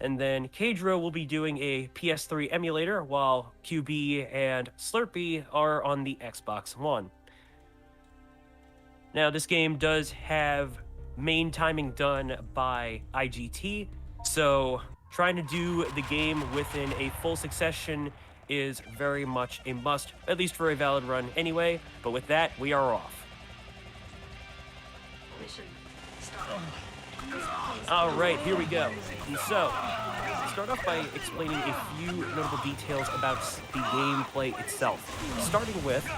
And then Kadroh will be doing a PS3 emulator, while QB and Slurpee are on the Xbox One. Now, this game does have main timing done by IGT, so trying to do the game within a full succession is very much a must, at least for a valid run anyway. But with that, we are off. Mission start. All right, here we go. And so, start off by explaining a few notable details about the gameplay itself. Starting with,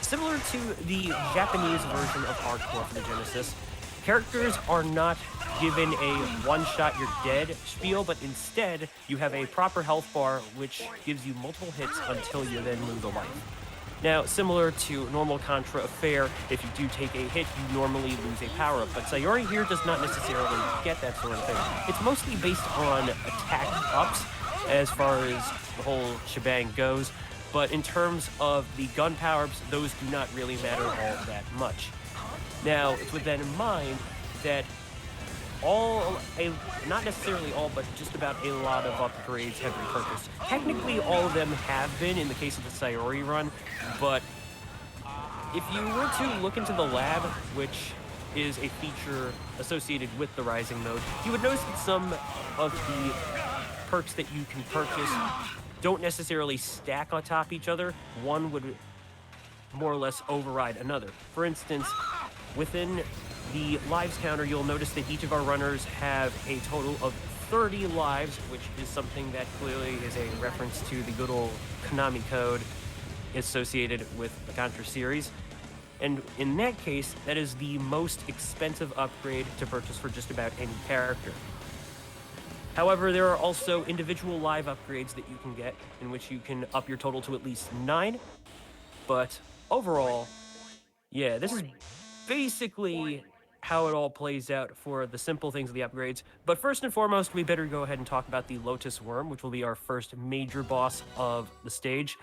similar to the Japanese version of Hardcore for the Genesis, characters are not given a one-shot you're dead spiel, but instead you have a proper health bar which gives you multiple hits until you then lose a life. Now, similar to normal Contra affair, if you do take a hit, you normally lose a power-up, but Sayori here does not necessarily get that sort of thing. It's mostly based on attack ups as far as the whole shebang goes, but in terms of the gun power-ups, those do not really matter all that much. Now, it's with that in mind that not necessarily all, but just about a lot of upgrades have been purchased. Technically, all of them have been in the case of the Sayori run, but if you were to look into the lab, which is a feature associated with the Rising mode, you would notice that some of the perks that you can purchase don't necessarily stack on top of each other. One would more or less override another. For instance, within the lives counter, you'll notice that each of our runners have a total of 30 lives, which is something that clearly is a reference to the good old Konami code associated with the Contra series. And in that case, that is the most expensive upgrade to purchase for just about any character. However, there are also individual live upgrades that you can get, in which you can up your total to at least 9. But overall, yeah, this is basically how it all plays out for the simple things of the upgrades. But first and foremost, we better go ahead and talk about the Lotus Worm, which will be our first major boss of the stage.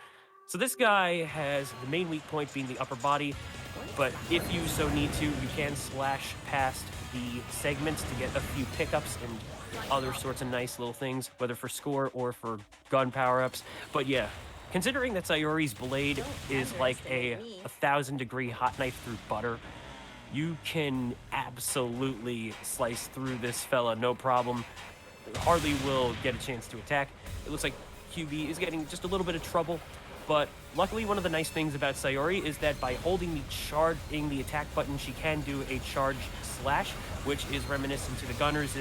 So this guy has the main weak point being the upper body, but if you so need to, you can slash past the segments to get a few pickups and other sorts of nice little things, whether for score or for gun power-ups. But yeah, considering that Sayori's blade is like a 1,000-degree hot knife through butter, you can absolutely slice through this fella, no problem. Hardly will get a chance to attack. It looks like QB is getting just a little bit of trouble, but luckily one of the nice things about Sayori is that by holding the attack button, she can do a charge slash, which is reminiscent to the Gunner's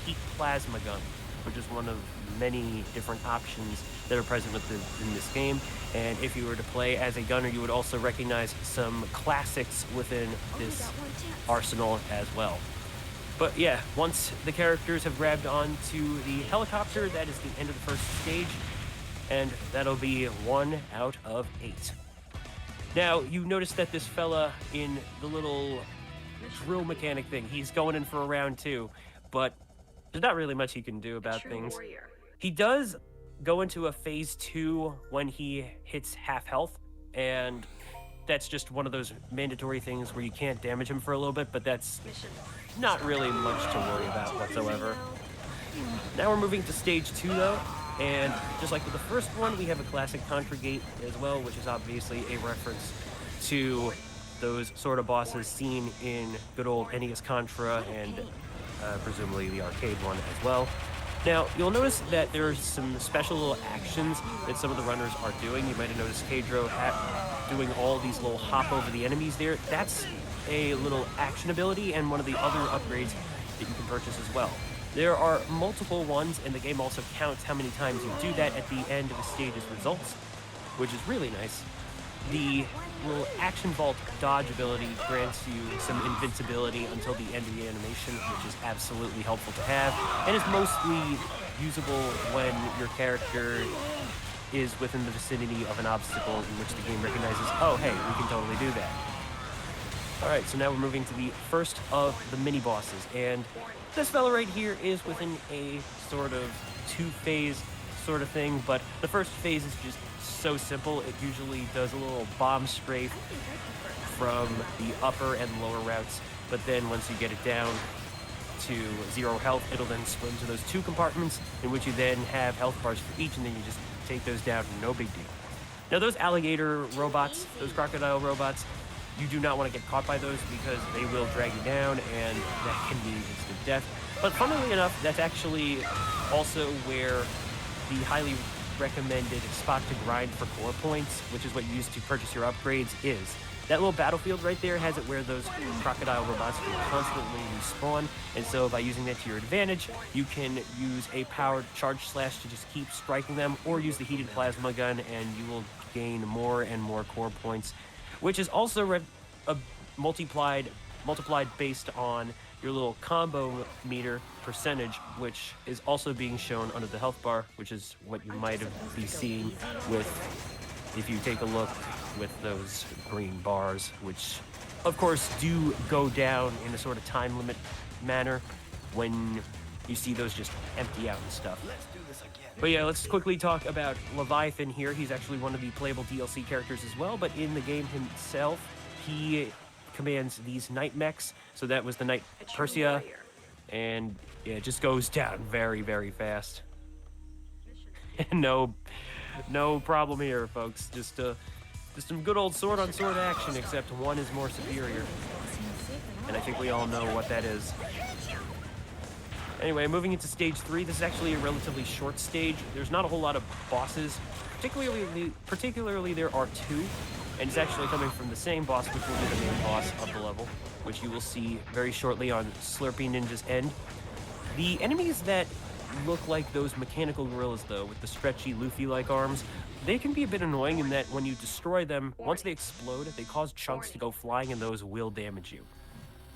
heat plasma gun, which is one of many different options that are present in this game. And if you were to play as a gunner, you would also recognize some classics within this arsenal as well. But yeah, once the characters have grabbed onto the helicopter, that is the end of the first stage, and that'll be 1 out of 8. Now, you notice that this fella in the little drill mechanic thing, he's going in for a round 2, but there's not really much he can do about things. He does go into a phase 2 when he hits half health, and that's just one of those mandatory things where you can't damage him for a little bit, but that's not really much to worry about whatsoever. Now we're moving to stage 2 though, and just like with the first one, we have a classic Contra gate as well, which is obviously a reference to those sort of bosses seen in good old NES Contra and presumably the arcade one as well. Now, you'll notice that there are some special little actions that some of the runners are doing. You might have noticed Kadroh doing all these little hop over the enemies there. That's a little action ability and one of the other upgrades that you can purchase as well. There are multiple ones, and the game also counts how many times you do that at the end of the stage's results, which is really nice. The little action vault dodge ability grants you some invincibility until the end of the animation, which is absolutely helpful to have, and is mostly usable when your character is within the vicinity of an obstacle in which the game recognizes, oh hey, we can totally do that. Alright, so now we're moving to the first of the mini-bosses, and this fella right here is within a sort of 2-phase sort of thing, but the first phase is just so simple. It usually does a little bomb strafe from the upper and lower routes, but then once you get it down, to 0 health, it'll then split into those 2 compartments in which you then have health bars for each, and then you just take those down, no big deal. Now those alligator robots, those crocodile robots, you do not want to get caught by those because they will drag you down, and that can be instant death. But funnily enough, that's actually also where the highly recommended spot to grind for core points, which is what you use to purchase your upgrades, is. That little battlefield right there has it where those crocodile robots will constantly respawn, and so by using that to your advantage, you can use a powered charge slash to just keep striking them, or use the heated plasma gun, and you will gain more and more core points, which is also multiplied based on your little combo meter percentage, which is also being shown under the health bar, which is what you might be seeing with, if you take a look, with those green bars, which of course do go down in a sort of time limit manner when you see those just empty out and stuff. But yeah, let's quickly talk about Leviathan here. He's actually one of the playable DLC characters as well, but in the game himself, he commands these night mechs. So that was the Knight Persia, and yeah, it just goes down very, very fast. no problem here, folks. Just some good old sword-on-sword action, except one is more superior. And I think we all know what that is. Anyway, moving into stage 3, this is actually a relatively short stage. There's not a whole lot of bosses. Particularly there are 2, and it's actually coming from the same boss, which will be the main boss of the level, which you will see very shortly on Slurpee Ninja's end. The enemies that look like those mechanical gorillas, though, with the stretchy, Luffy-like arms, they can be a bit annoying in that when you destroy them, once they explode, they cause chunks to go flying, and those will damage you.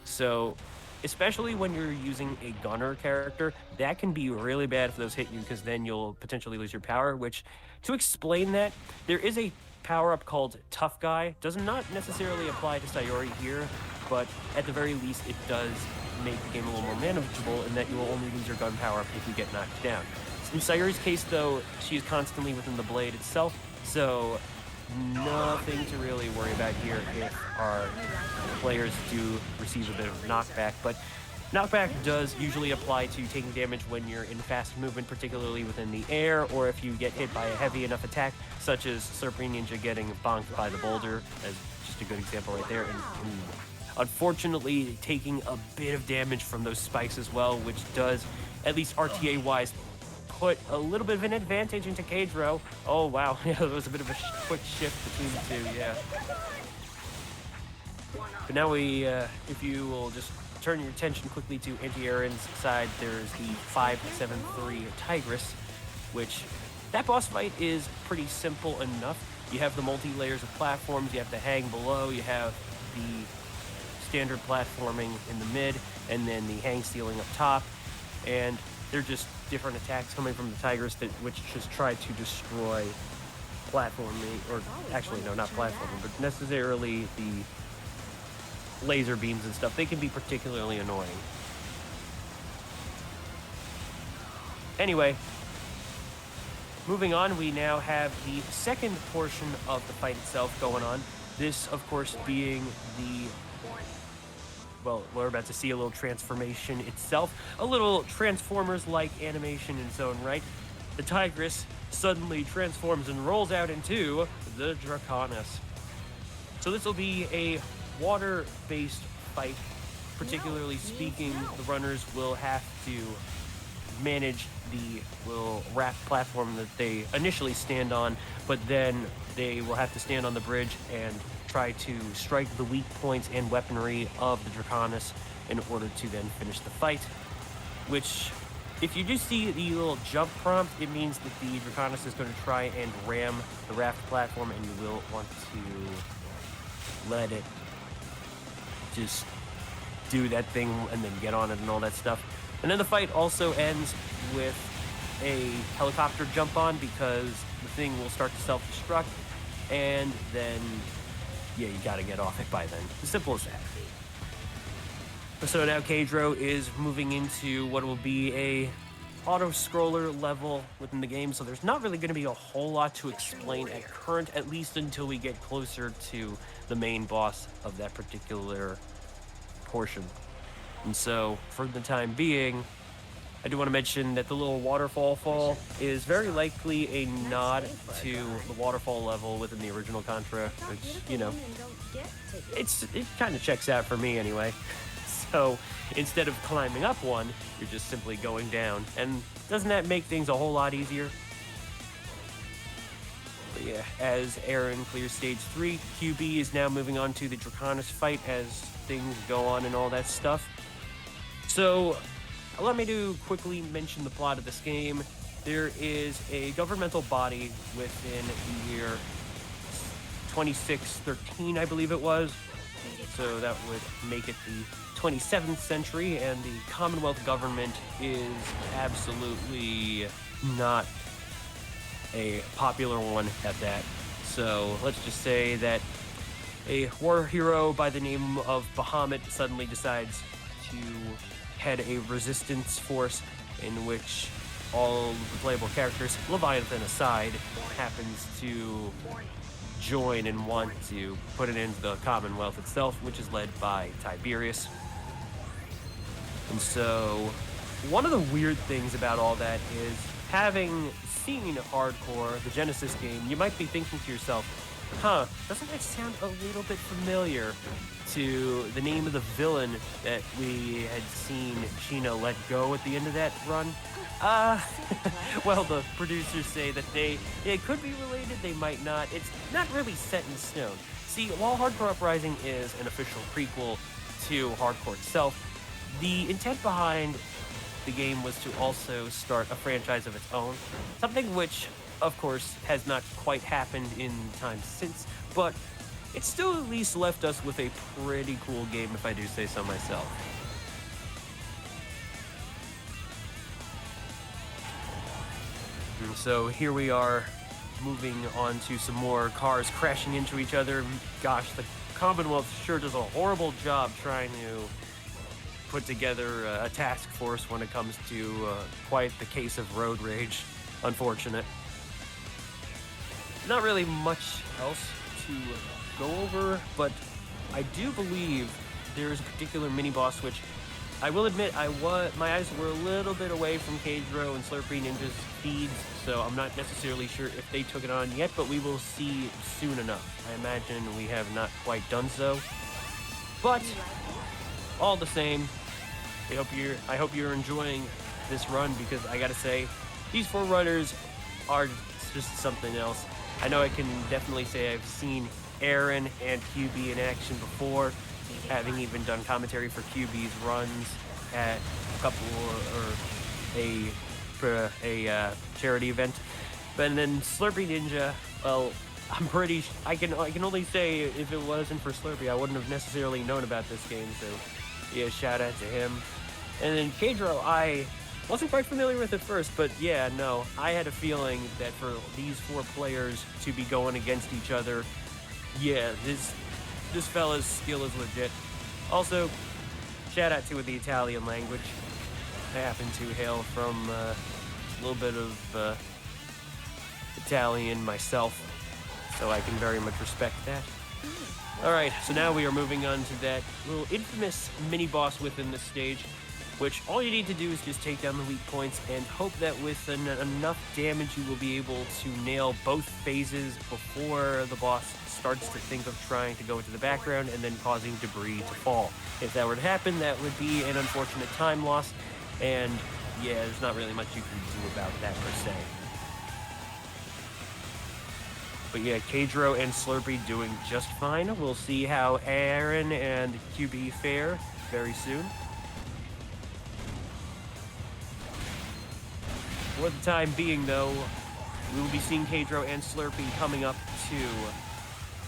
So, especially when you're using a gunner character, that can be really bad if those hit you, because then you'll potentially lose your power, which, to explain that, there is a power-up called Tough Guy. Does not necessarily apply to Sayori here, but at the very least, it does make the game a little more manageable in that you will only lose your gun power-up if you get knocked down. In Sayori's case, though, she is constantly within the blade itself, so nothing to really worry about here if our players do receive a bit of knockback. But knockback does usually apply to taking damage when you're in fast movement, particularly within the air, or if you get hit by a heavy enough attack, such as Slurpee Ninja getting bonked by the boulder, as just a good example right there. And unfortunately, taking a bit of damage from those spikes as well, which does, at least RTA-wise, put a little bit of an advantage into Kadroh. Oh, wow. Yeah, there was a bit of a quick shift between the 2, yeah. But now if you will just turn your attention quickly to Anti-Aeron's side, there's the 573 Tigress, which that boss fight is pretty simple enough. You have the multi-layers of platforms, you have the hang below, you have the standard platforming in the mid, and then the hang ceiling up top, and they're just different attacks coming from the Tigress which just try to destroy platforming, or actually no, not platforming, but necessarily the laser beams and stuff. They can be particularly annoying. Anyway, moving on, we now have the second portion of the fight itself going on. This, of course, being the... well, we're about to see a little transformation itself. A little Transformers-like animation in its own right. The Tigress suddenly transforms and rolls out into the Draconis. So this will be a water-based fight. Particularly speaking, the runners will have to manage the little raft platform that they initially stand on, but then they will have to stand on the bridge and try to strike the weak points and weaponry of the Draconis in order to then finish the fight. Which, if you do see the little jump prompt, it means that the Draconis is going to try and ram the raft platform, and you will want to let it just do that thing and then get on it and all that stuff. And then the fight also ends with a helicopter jump on, because the thing will start to self-destruct, and then, yeah, you gotta get off it by then. As simple as that. So now Kadroh is moving into what will be a auto-scroller level within the game, so there's not really going to be a whole lot to explain at least until we get closer to the main boss of that particular portion. And so, for the time being, I do want to mention that the little waterfall fall is very likely a nod to the waterfall level within the original Contra, which, you know, it kind of checks out for me anyway. So instead of climbing up one, you're just simply going down. And doesn't that make things a whole lot easier? But yeah, as Aaron clears stage 3, QB is now moving on to the Draconis fight as things go on and all that stuff. So allow me to quickly mention the plot of this game. There is a governmental body within the year 2613, I believe it was. So that would make it the 27th century, and the Commonwealth government is absolutely not a popular one at that. So let's just say that a war hero by the name of Bahamut suddenly decides to head a resistance force in which all the playable characters, Leviathan aside, happens to join and want to put it into the Commonwealth itself, which is led by Tiberius. And so, one of the weird things about all that is, having seen Hardcore, the Genesis game, you might be thinking to yourself, huh, doesn't that sound a little bit familiar to the name of the villain that we had seen Chino let go at the end of that run? Well, the producers say that it could be related, they might not. It's not really set in stone. See, while Hardcore Uprising is an official prequel to Hardcore itself, the intent behind the game was to also start a franchise of its own, something which, of course, has not quite happened in time since, but it still at least left us with a pretty cool game, if I do say so myself. And so here we are, moving on to some more cars crashing into each other. Gosh, the Commonwealth sure does a horrible job trying to put together a task force when it comes to quite the case of road rage. Unfortunate. Not really much else to go over, but I do believe there is a particular mini-boss which I will admit my eyes were a little bit away from Kadroh and Slurpee Ninja's feeds, so I'm not necessarily sure if they took it on yet, but we will see soon enough. I imagine we have not quite done so. But all the same, I hope you're enjoying this run, because I gotta say, these 4 runners are just something else. I know I can definitely say I've seen Aaron and QB in action before, having even done commentary for QB's runs at a couple or a charity event. But then Slurpee Ninja, well, I can only say if it wasn't for Slurpee, I wouldn't have necessarily known about this game. So yeah, shout out to him. And then Kadroh, I wasn't quite familiar with it first, but yeah, no, I had a feeling that for these 4 players to be going against each other, yeah, this fella's skill is legit. Also, shout out to the Italian language. I happen to hail from a little bit of Italian myself, so I can very much respect that. Alright, so now we are moving on to that little infamous mini-boss within this stage, which all you need to do is just take down the weak points and hope that with enough damage you will be able to nail both phases before the boss starts to think of trying to go into the background and then causing debris to fall. If that were to happen, that would be an unfortunate time loss, and yeah, there's not really much you can do about that per se. But yeah, Kadroh and Slurpee doing just fine. We'll see how Aaron and QB fare very soon. For the time being, though, we will be seeing Kadroh and Slurpee coming up to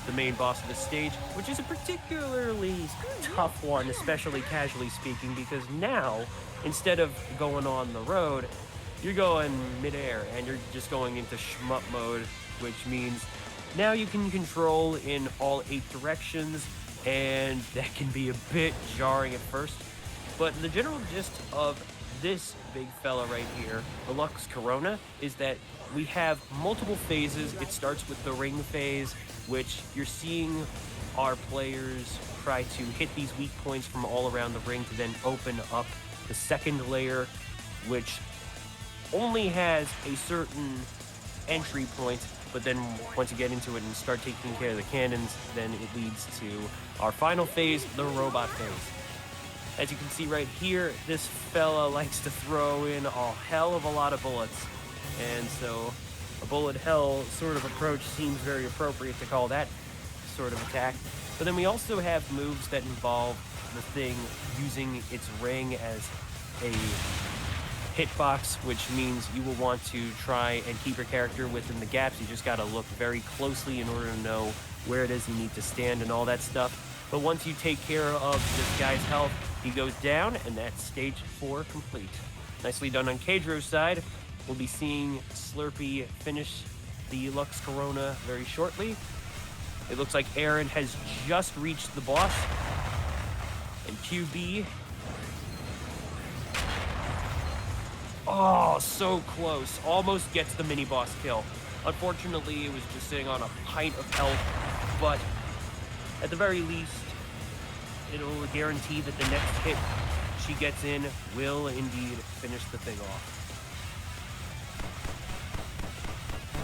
the main boss of the stage, which is a particularly tough one, especially casually speaking, because now, instead of going on the road, you're going midair, and you're just going into shmup mode, which means now you can control in all 8 directions, and that can be a bit jarring at first. But the general gist of this big fella right here, the Lux Corona, is that we have multiple phases. It starts with the ring phase, which you're seeing our players try to hit these weak points from all around the ring to then open up the second layer, which only has a certain entry point, but then once you get into it and start taking care of the cannons, then it leads to our final phase, the robot phase. As you can see right here, this fella likes to throw in a hell of a lot of bullets, and so a bullet hell sort of approach seems very appropriate to call that sort of attack. But then we also have moves that involve the thing using its ring as a hitbox, which means you will want to try and keep your character within the gaps. You just got to look very closely in order to know where it is you need to stand and all that stuff. But once you take care of this guy's health, he goes down, and that's stage 4 complete. Nicely done on Kadroh's side. We'll be seeing Slurpee finish the Lux Corona very shortly. It looks like Aaron has just reached the boss. And QB... oh, so close. Almost gets the mini-boss kill. Unfortunately, it was just sitting on a pint of health. But at the very least, it'll guarantee that the next hit she gets in will indeed finish the thing off.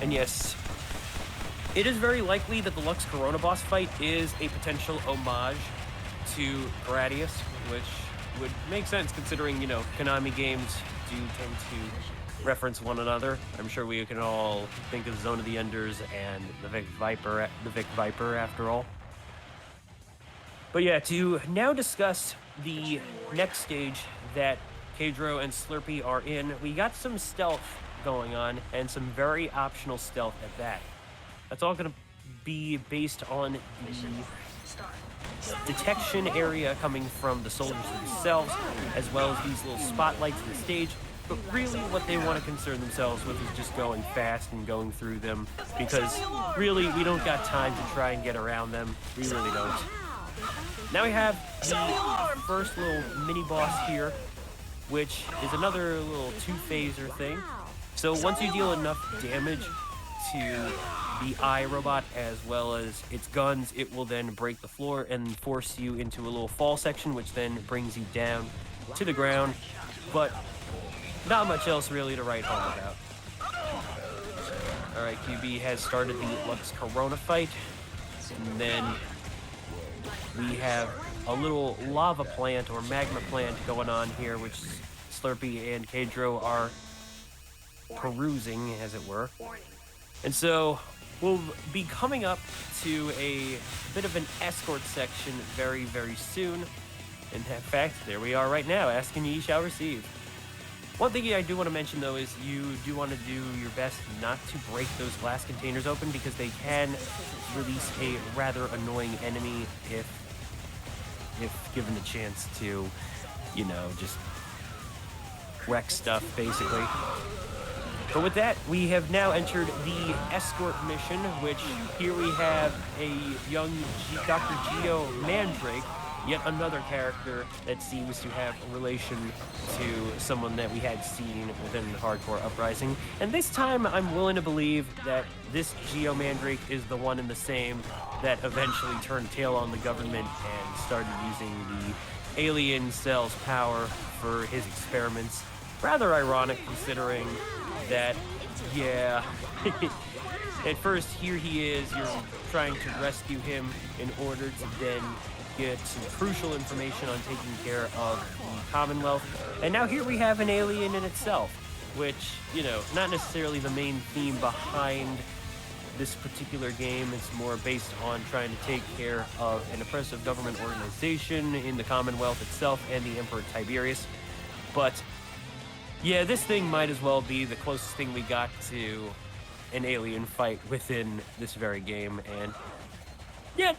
And yes, it is very likely that the Lux Corona boss fight is a potential homage to Gradius, which would make sense considering, you know, Konami games do tend to reference one another. I'm sure we can all think of Zone of the Enders and the Vic Viper after all. But yeah, to now discuss the next stage that Kadroh and Slurpee are in, we got some stealth going on, and some very optional stealth at that. That's all going to be based on the detection area coming from the soldiers themselves, as well as these little spotlights in the stage. But really what they want to concern themselves with is just going fast and going through them, because really we don't got time to try and get around them. We really don't. Now we have the first little mini-boss here, which is another little two-phaser thing. So once you deal enough damage to the iRobot as well as its guns, it will then break the floor and force you into a little fall section, which then brings you down to the ground. But not much else really to write home about. Alright, QB has started the Lux Corona fight. And then we have a little lava plant or magma plant going on here, which Slurpee and Kadroh are perusing, as it were. And so we'll be coming up to a bit of an escort section very, very soon. In fact, there we are right now. Ask and ye shall receive. One thing I do want to mention, though, is you do want to do your best not to break those glass containers open, because they can release a rather annoying enemy if given the chance to, you know, just wreck stuff, basically. But with that, we have now entered the escort mission, which here we have a young Dr. Geo Mandrake, yet another character that seems to have a relation to someone that we had seen within Hardcore Uprising. And this time, I'm willing to believe that this Geo Mandrake is the one and the same that eventually turned tail on the government and started using the alien cell's power for his experiments. Rather ironic, considering that, yeah, at first here he is, you're trying to rescue him in order to then get some crucial information on taking care of the Commonwealth. And now here we have an alien in itself, which, you know, not necessarily the main theme behind this particular game. It's more based on trying to take care of an oppressive government organization in the Commonwealth itself and the Emperor Tiberius. But yeah, this thing might as well be the closest thing we got to an alien fight within this very game. And yeah,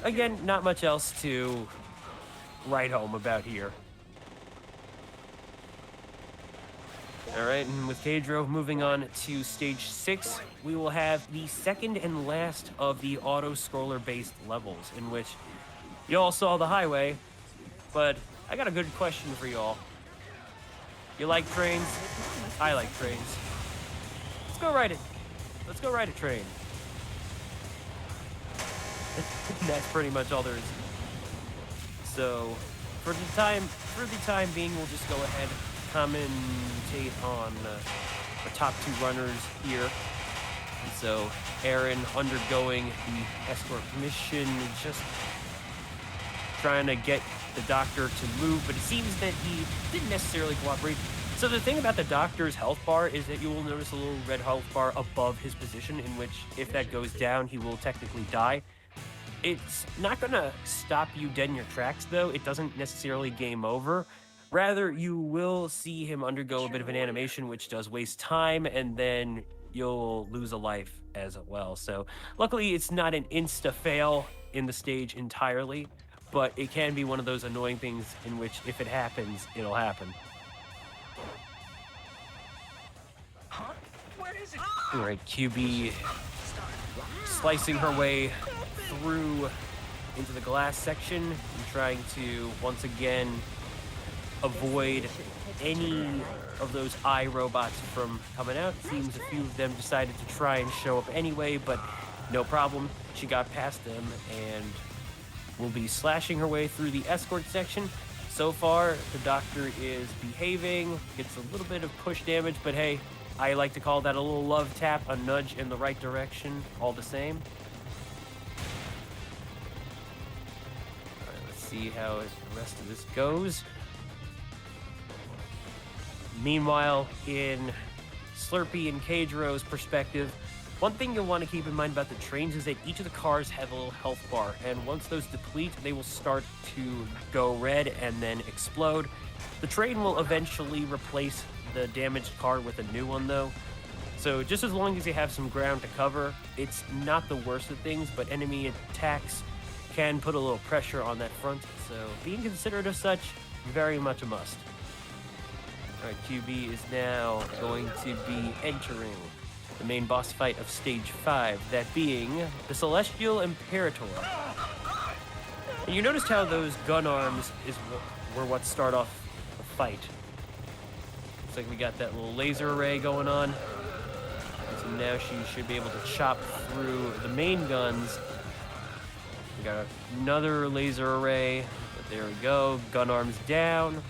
again, not much else to write home about here. Alright, and with Kadroh moving on to stage 6, we will have the second and last of the auto-scroller based levels, in which y'all saw the highway, but I got a good question for y'all. You like trains? I like trains. Let's go ride it. Let's go ride a train. That's pretty much all there is. So for the time being, we'll just go ahead commentate on the top 2 runners here. And so Aaron undergoing the escort mission, just trying to get the doctor to move, but it seems that he didn't necessarily cooperate. So the thing about the doctor's health bar is that you will notice a little red health bar above his position, in which if that goes down, he will technically die. It's not going to stop you dead in your tracks, though. It doesn't necessarily game over. Rather, you will see him undergo a bit of an animation, which does waste time, and then you'll lose a life as well. So luckily, it's not an insta-fail in the stage entirely, but it can be one of those annoying things in which if it happens, it'll happen. All right, QB slicing her way through into the glass section and trying to once again avoid any of those eye robots from coming out. Seems a few of them decided to try and show up anyway, but no problem. She got past them and will be slashing her way through the escort section. So far, the doctor is behaving, gets a little bit of push damage, but hey, I like to call that a little love tap, a nudge in the right direction, all the same. All right, let's see how the rest of this goes. Meanwhile, in Slurpee and Kadroh's perspective, one thing you'll want to keep in mind about the trains is that each of the cars have a little health bar, and once those deplete, they will start to go red and then explode. The train will eventually replace the damaged car with a new one, though. So just as long as you have some ground to cover, it's not the worst of things, but enemy attacks can put a little pressure on that front, so being considerate of such, very much a must. Alright, QB is now going to be entering the main boss fight of Stage 5, that being the Celestial Imperator. And you noticed how those gun arms were what start off the fight. Looks like we got that little laser array going on. So now she should be able to chop through the main guns. We got another laser array. But there we go. Gun arms down.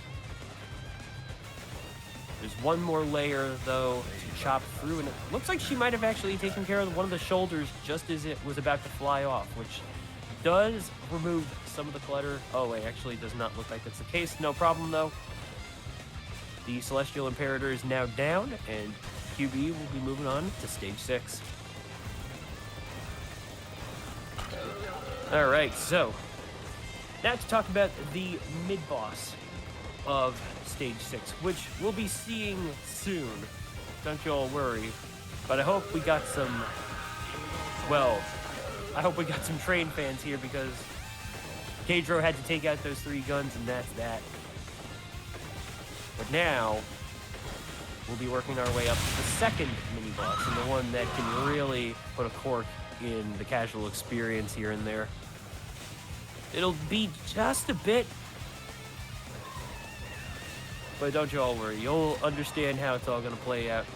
There's one more layer, though, to chop through. And it looks like she might have actually taken care of one of the shoulders just as it was about to fly off, which does remove some of the clutter. Oh, wait, actually does not look like that's the case. No problem, though. The Celestial Imperator is now down, and QB will be moving on to Stage 6. Alright, so now to talk about the mid-boss of Stage 6, which we'll be seeing soon. Don't you all worry. But I hope we got some, well, I hope we got some train fans here, because Kadroh had to take out those 3 guns, and that's that. But now, we'll be working our way up to the second mini-boss, and the one that can really put a cork in the casual experience here and there. It'll be just a bit, but don't you all worry. You'll understand how it's all going to play out.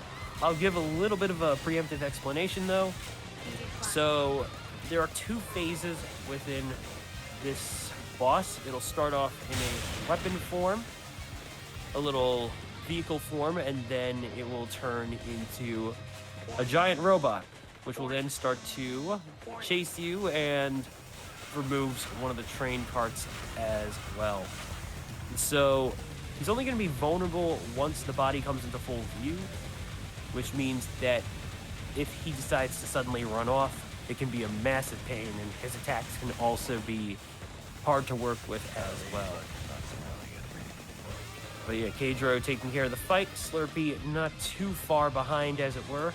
I'll give a little bit of a preemptive explanation, though. So, there are 2 phases within this boss. It'll start off in a weapon form, a little vehicle form, and then it will turn into a giant robot, which will then start to chase you and removes one of the train carts as well. So he's only going to be vulnerable once the body comes into full view, which means that if he decides to suddenly run off, it can be a massive pain, and his attacks can also be hard to work with as well. But yeah, Kadroh taking care of the fight. Slurpee not too far behind, as it were.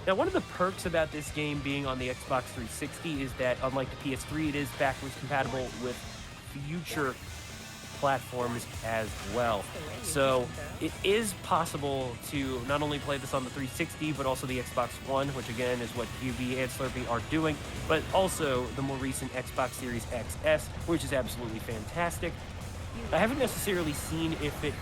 Now, one of the perks about this game being on the Xbox 360 is that, unlike the PS3, it is backwards compatible with future platforms as well. So it is possible to not only play this on the 360, but also the Xbox One, which again is what QB and Slurpee are doing, but also the more recent Xbox Series XS, which is absolutely fantastic. I haven't necessarily seen if it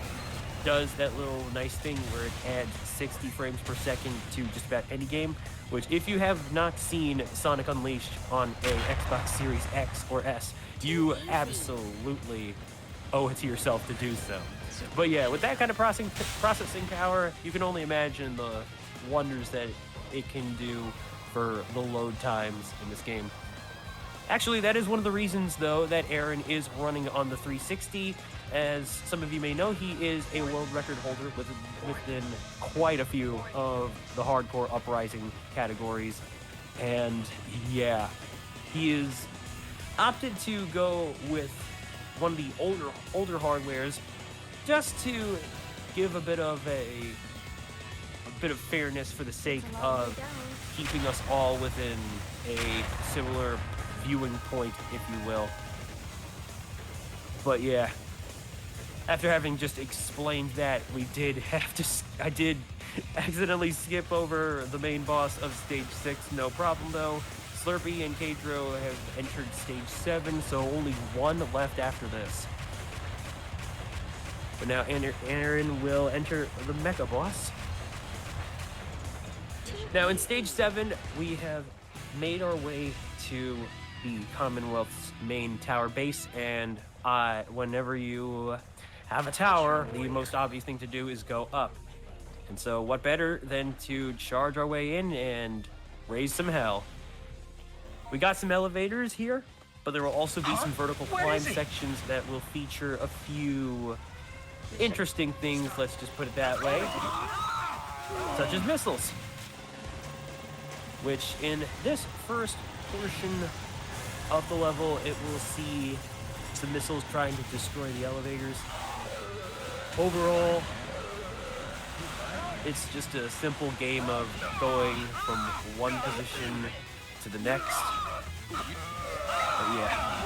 does that little nice thing where it adds 60 frames per second to just about any game, which if you have not seen Sonic Unleashed on a Xbox Series X or S, you absolutely owe it to yourself to do so. But yeah, with that kind of processing power, you can only imagine the wonders that it can do for the load times in this game. Actually, that is one of the reasons, though, that Aaron is running on the 360. As some of you may know, he is a world record holder within quite a few of the hardcore Uprising categories. And yeah, he is opted to go with one of the older hardwares just to give a bit of fairness for the sake of keeping us all within a similar viewing point, if you will. But yeah, after having just explained that, I did accidentally skip over the main boss of stage 6, no problem though. Slurpee and Kadroh have entered stage 7, so only one left after this. But now Aaron will enter the Mecha Boss. Now in stage 7, we have made our way to the Commonwealth's main tower base, and whenever you have a tower, the most obvious thing to do is go up. And so what better than to charge our way in and raise some hell. We got some elevators here, but there will also be some vertical climb sections that will feature a few interesting things, let's just put it that way, such as missiles, which in this first portion of the level, it will see some missiles trying to destroy the elevators. Overall, it's just a simple game of going from one position to the next. But yeah,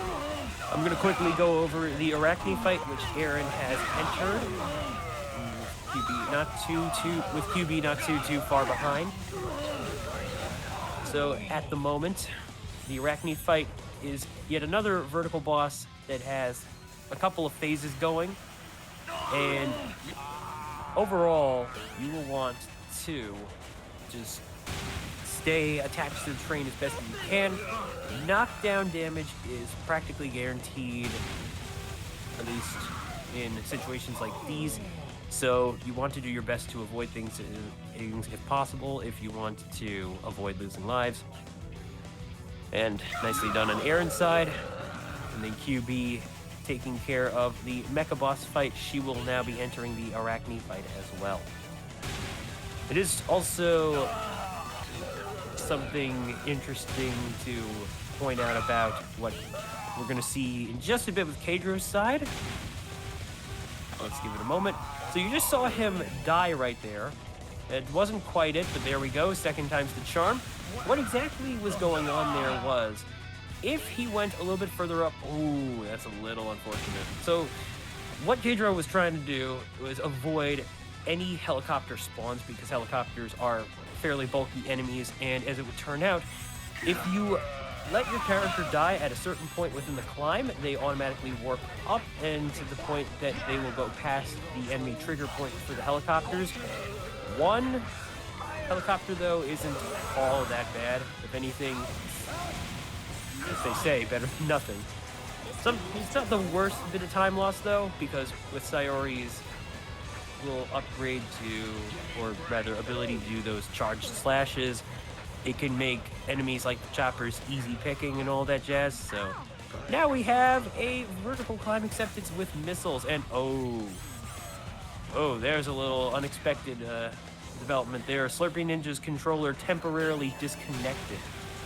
I'm gonna quickly go over the Arachne fight, which Aaron has entered. With QB not too far behind. So at the moment, the Arachne fight is yet another vertical boss that has a couple of phases going, and overall, you will want to just stay attached to the train as best as you can. Knockdown damage is practically guaranteed, at least in situations like these. So you want to do your best to avoid things if possible, if you want to avoid losing lives. And nicely done on Aaron's side. And then QB taking care of the Mecha Boss fight. She will now be entering the Arachne fight as well. It is also something interesting to point out about what we're going to see in just a bit with Kadroh's side. Let's give it a moment. So you just saw him die right there. It wasn't quite it, but there we go. Second time's the charm. What exactly was going on there was, if he went a little bit further up, ooh, that's a little unfortunate. So what Kadroh was trying to do was avoid any helicopter spawns, because helicopters are fairly bulky enemies, and as it would turn out, if you let your character die at a certain point within the climb, they automatically warp up, and to the point that they will go past the enemy trigger point for the helicopters. One helicopter, though, isn't all that bad. If anything, as they say, better than nothing. It's not the worst bit of time lost, though, because with Sayori's will upgrade to, or rather ability to do those charged slashes, it can make enemies like the choppers easy picking and all that jazz. So now we have a vertical climb acceptance with missiles, and oh, there's a little unexpected development there. Slurpee Ninja's controller temporarily disconnected.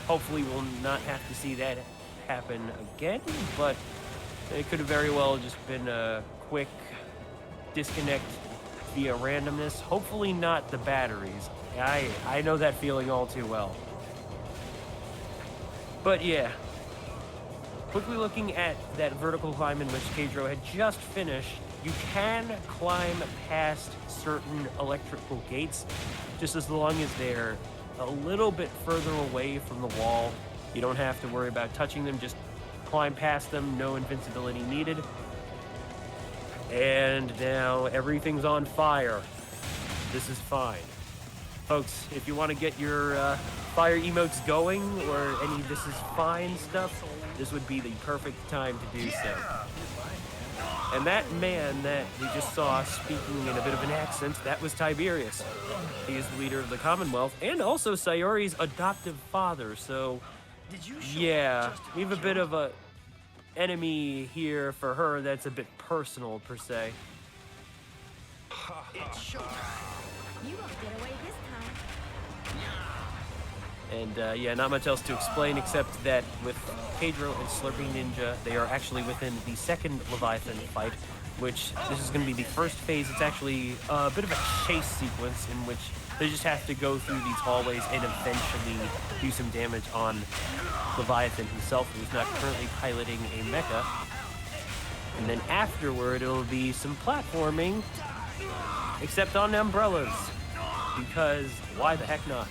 Hopefully we'll not have to see that happen again, but it could have very well just been a quick disconnect via randomness. Hopefully not the batteries. I know that feeling all too well. But yeah, quickly looking at that vertical climb in which Kadroh had just finished, you can climb past certain electrical gates just as long as they're a little bit further away from the wall. You don't have to worry about touching them, just climb past them, no invincibility needed. And now everything's on fire. This is fine. Folks, if you want to get your fire emotes going or any This Is Fine stuff, this would be the perfect time to do so. And that man that we just saw speaking in a bit of an accent, that was Tiberius. He is the leader of the Commonwealth and also Sayori's adoptive father, so yeah, we have a bit of a enemy here for her that's a bit personal, per se. It's showtime. You won't get away this time. And yeah, not much else to explain except that with Kadroh and Slurping Ninja, they are actually within the second Leviathan fight, which this is going to be the first phase. It's actually a bit of a chase sequence in which they just have to go through these hallways and eventually do some damage on Leviathan himself, who's not currently piloting a mecha. And then afterward, it'll be some platforming, except on umbrellas, because why the heck not?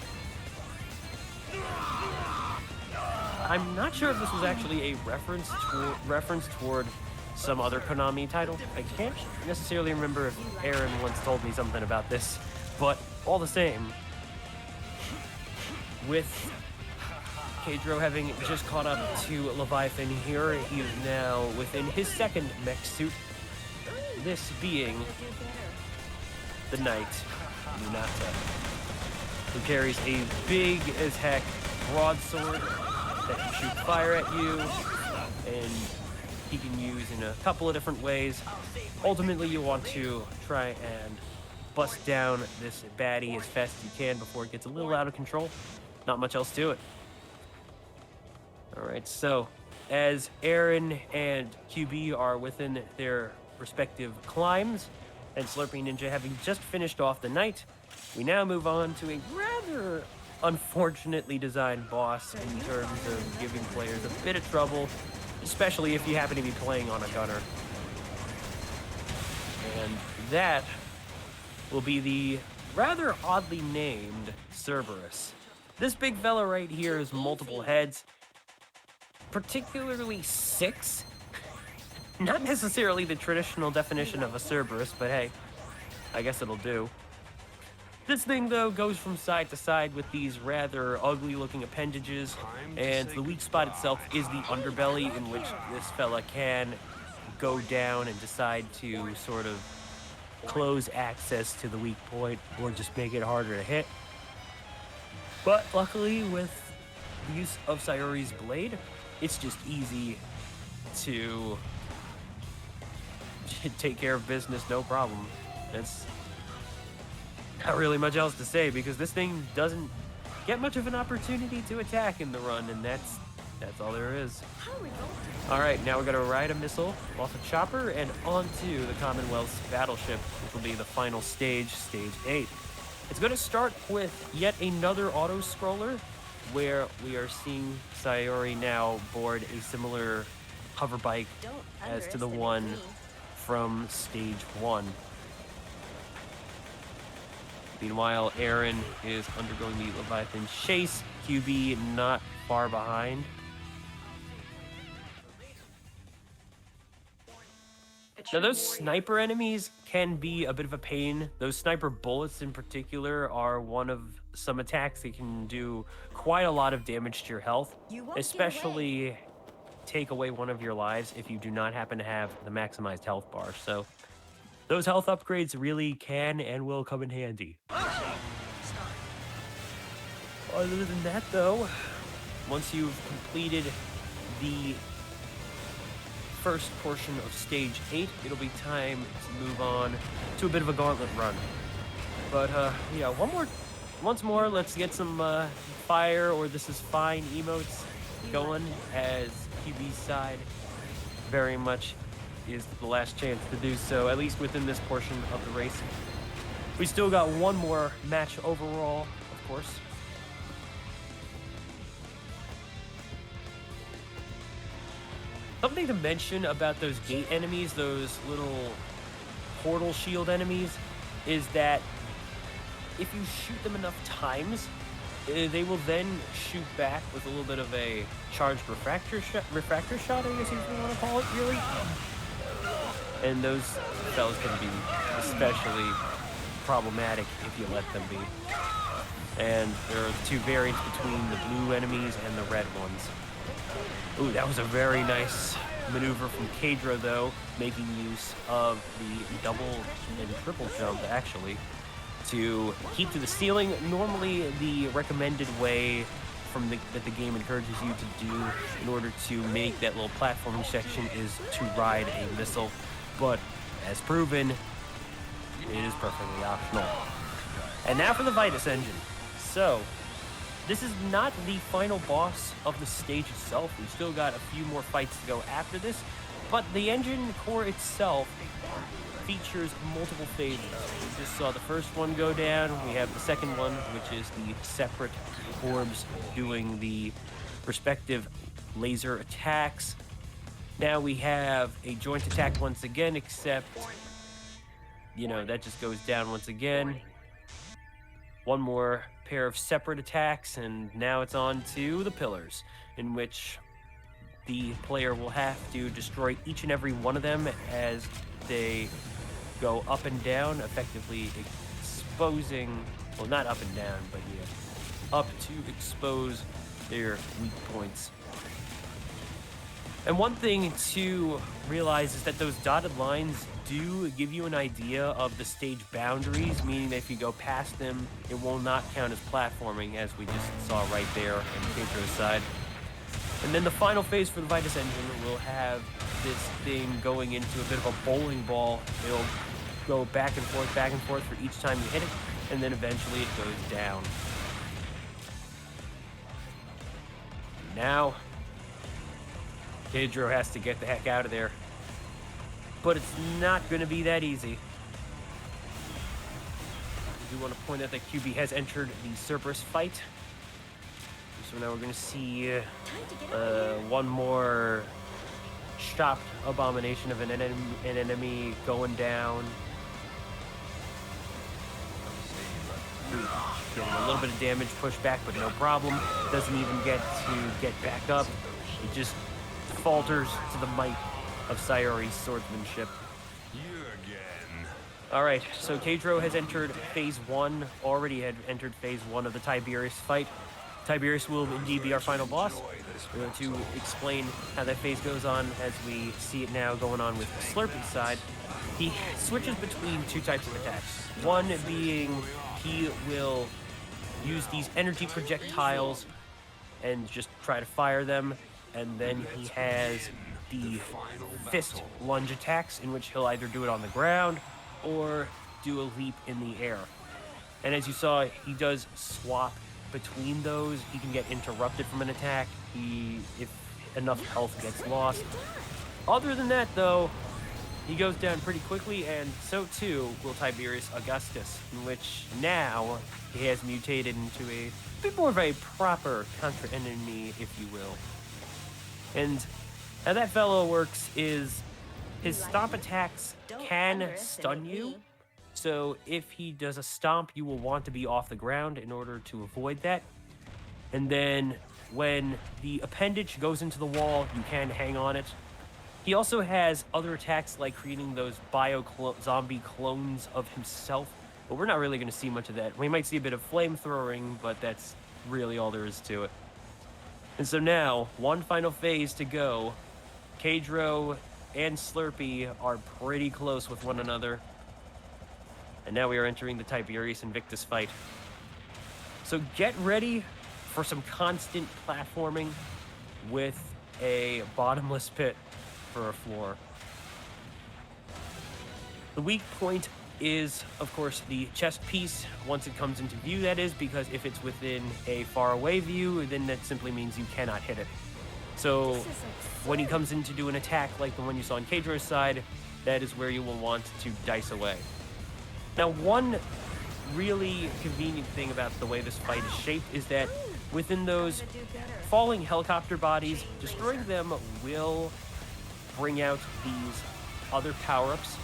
I'm not sure if this was actually a reference toward some other Konami title. I can't necessarily remember if Aaron once told me something about this, but all the same, with Kadroh having just caught up to Leviathan here, he is now within his second mech suit, this being the Knight, Munata, who carries a big as heck broadsword that can shoot fire at you, and he can use in a couple of different ways. Ultimately, you want to try and bust down this baddie as fast as you can before it gets a little out of control. Not much else to it. Alright, so as Aaron and QB are within their respective climbs, and Slurping Ninja having just finished off the night, we now move on to a rather unfortunately designed boss in terms of giving players a bit of trouble, especially if you happen to be playing on a gunner. And that will be the rather oddly named Cerberus. This big fella right here has multiple heads, particularly 6. Not necessarily the traditional definition of a Cerberus, but hey, I guess it'll do. This thing, though, goes from side to side with these rather ugly-looking appendages, and the weak spot itself is the underbelly, in which this fella can go down and decide to sort of close access to the weak point, or just make it harder to hit. But luckily, with the use of Sayori's blade, it's just easy to take care of business, no problem. That's not really much else to say, because this thing doesn't get much of an opportunity to attack in the run, and that's all there is. Alright, now we're going to ride a missile off a chopper and onto the Commonwealth's battleship, which will be the final stage, Stage 8. It's going to start with yet another auto-scroller, where we are seeing Sayori now board a similar hover bike as to the one from Stage 1. Meanwhile, Aaron is undergoing the Leviathan chase, QB not far behind. Now, those sniper enemies can be a bit of a pain. Those sniper bullets in particular are one of some attacks that can do quite a lot of damage to your health, especially take away one of your lives if you do not happen to have the maximized health bar. So those health upgrades really can and will come in handy. Other than that, though, once you've completed the first portion of Stage 8, it'll be time to move on to a bit of a gauntlet run. But, yeah, once more, let's get some fire or This Is Fine emotes going, as QB's side very much is the last chance to do so, at least within this portion of the race. We still got one more match overall, of course. Something to mention about those gate enemies, those little portal shield enemies, is that if you shoot them enough times, they will then shoot back with a little bit of a charged refractor shot, I guess if you want to call it, really. And those fellas can be especially problematic if you let them be. And there are two variants between the blue enemies and the red ones. Ooh, that was a very nice maneuver from Kadroh, though, making use of the double and triple jump, actually, to keep to the ceiling. Normally, the recommended way that the game encourages you to do in order to make that little platforming section is to ride a missile. But, as proven, it is perfectly optional. And now for the Vitus engine. So, this is not the final boss of the stage itself. We've still got a few more fights to go after this, but the engine core itself features multiple phases. We just saw the first one go down. We have the second one, which is the separate orbs doing the respective laser attacks. Now we have a joint attack once again, except, you know, that just goes down once again. One more pair of separate attacks, and now it's on to the pillars, in which the player will have to destroy each and every one of them as they go up and down, effectively exposing, well, not up and down, but yeah, up to expose their weak points. And one thing to realize is that those dotted lines do give you an idea of the stage boundaries, meaning that if you go past them, it will not count as platforming, as we just saw right there on Kadroh's side. And then the final phase for the Vitus engine will have this thing going into a bit of a bowling ball. It'll go back and forth for each time you hit it, and then eventually it goes down. Now, Kadroh has to get the heck out of there. But it's not going to be that easy. I do want to point out that QB has entered the Cerberus fight. So now we're going to see one more chopped abomination of an enemy going down. Getting a little bit of damage pushed back, but no problem. Doesn't even get back up. It just falters to the might of Sayori's swordsmanship. You again. Alright, so Kadroh has entered phase 1, already had entered phase 1 of the Tiberius fight. Tiberius will indeed be our final boss. We're going to explain how that phase goes on as we see it now going on with Slurpy's side. He switches between two types of attacks. One being he will use these energy projectiles and just try to fire them, and then he has the fist lunge attacks, in which he'll either do it on the ground or do a leap in the air. And as you saw, he does swap between those. He can get interrupted from an attack if enough health gets lost. Other than that, though, he goes down pretty quickly, and so too will Tiberius Augustus, in which now he has mutated into a bit more of a proper Contra enemy, if you will. And how that fellow works is his stomp attacks can stun you. So if he does a stomp, you will want to be off the ground in order to avoid that. And then when the appendage goes into the wall, you can hang on it. He also has other attacks like creating those zombie clones of himself, but we're not really going to see much of that. We might see a bit of flamethrowing, but that's really all there is to it. And so now, one final phase to go. Kadroh and Slurpy are pretty close with one another. And now we are entering the Tiberius Invictus fight. So get ready for some constant platforming with a bottomless pit for a floor. The weak point is, of course, the chest piece, once it comes into view, that is, because if it's within a faraway view, then that simply means you cannot hit it. So when he comes in to do an attack like the one you saw on Kadroh's side, that is where you will want to dice away. Now, one really convenient thing about the way this fight is shaped is that within those falling helicopter bodies, destroying them will bring out these other power-ups,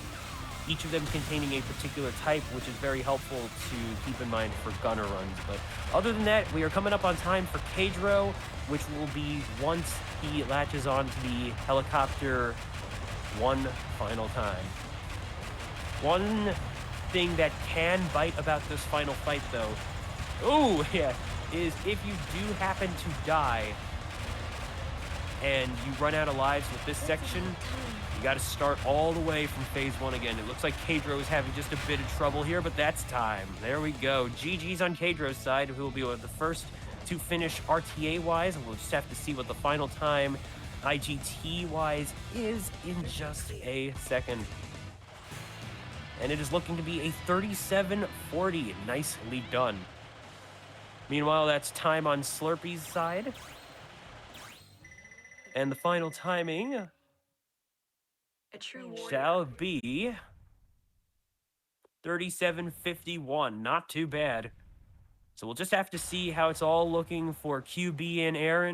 each of them containing a particular type, which is very helpful to keep in mind for gunner runs. But other than that, we are coming up on time for Kadroh, which will be once he latches onto the helicopter one final time. One thing that can bite about this final fight, though, oh, yeah, is if you do happen to die and you run out of lives with this section, you got to start all the way from phase 1 again. It looks like Kadroh is having just a bit of trouble here, but that's time. There we go. GG's on Kadroh's side, who will be one of the first to finish RTA-wise, and we'll just have to see what the final time IGT-wise is in just a second. And it is looking to be a 37-40. Nicely done. Meanwhile, that's time on Slurpee's side. And the final timing A true shall be 37:51. Not too bad. So we'll just have to see how it's all looking for QB and Aaron.